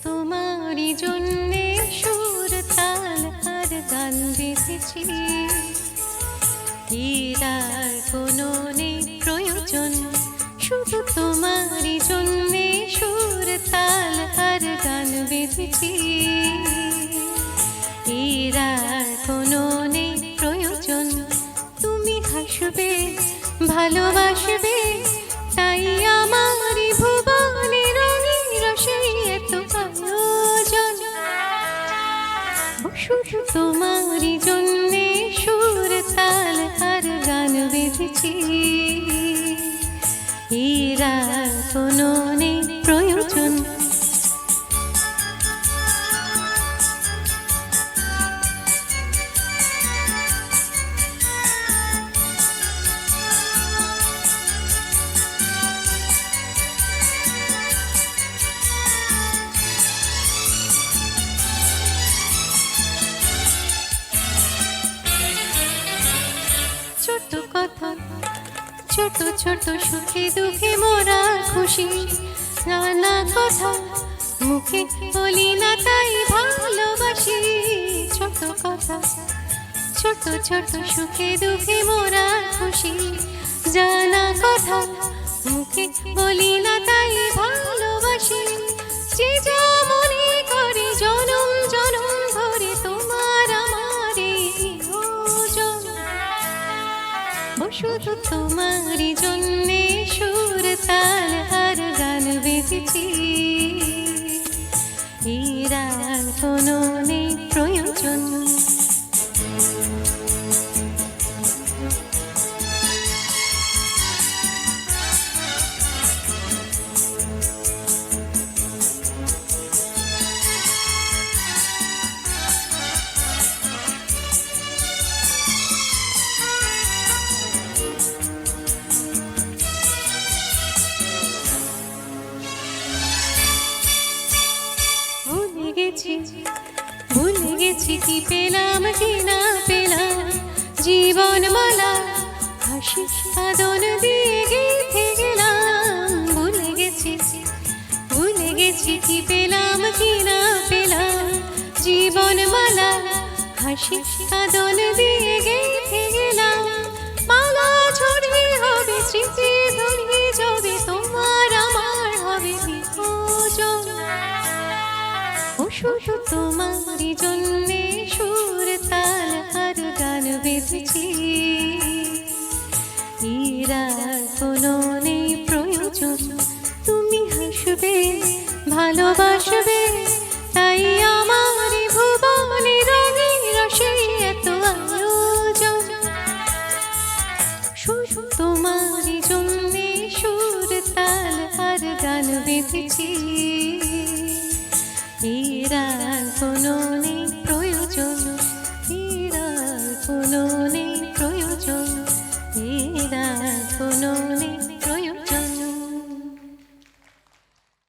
তোমারই জন্যে সুর তাল আর গান বেঁধেছি। হীরার কোনো নেই প্রয়োজন, শুধু তোমারই জন্যে সুর তাল আর গান বেঁধেছি। হীরার কোনো নেই প্রয়োজন, তুমি হাসবে ভালোবাসবে, তাই আমারই ভুবনে রঙিন রসে এত আয়োজন। শুধু তোমারই জন্যে সুর তাল আর গান বেঁধেছি। হীরার কোনো নেই প্রয়োজন। ছোট কথা, ছোট ছোট সুখে দুঃখে মোরা খুশি, নানা কথা মুখে বলি না তাই ভালোবাসি। ছোট কথা, ছোট ছোট সুখে দুঃখে মোরা খুশি, জানা কথা মুখে বলি না তাই ভালোবাসি। যে যা মনে করে জনম জনম ধরে তোমার আমার নিয়োজন। শুধু তোমারই জন্যে সুর তাল আর গান বেঁধেছি। হীরার কোনো নেই প্রয়োজন। ভুলে গেছি কি পেলাম কি না পেলাম, জীবন মালা হাসি আদন দিয়ে গেঁথে গেলাম। ভুলে গেছি কি পেলাম কি না পেলাম, জীবন মালা হাসি আদন দিয়ে গেঁথে গেলাম। মালা ছড়িয়ে হবে স্মৃতি ধরিয়ে যাবে, তোমার আমার হবে বিভোজন। শুধু তোমারই জন্যে সুর তাল আর গান বেঁধেছি। হীরার কোনো নেই প্রয়োজন, তুমি হাসবে ভালোবাসবে, তাই আমারই ভুবনে রঙিন রসে এত আয়োজন। শুধু তোমারই জন্যে সুর তাল আর গান বেঁধেছি। হীরার কোনো নেই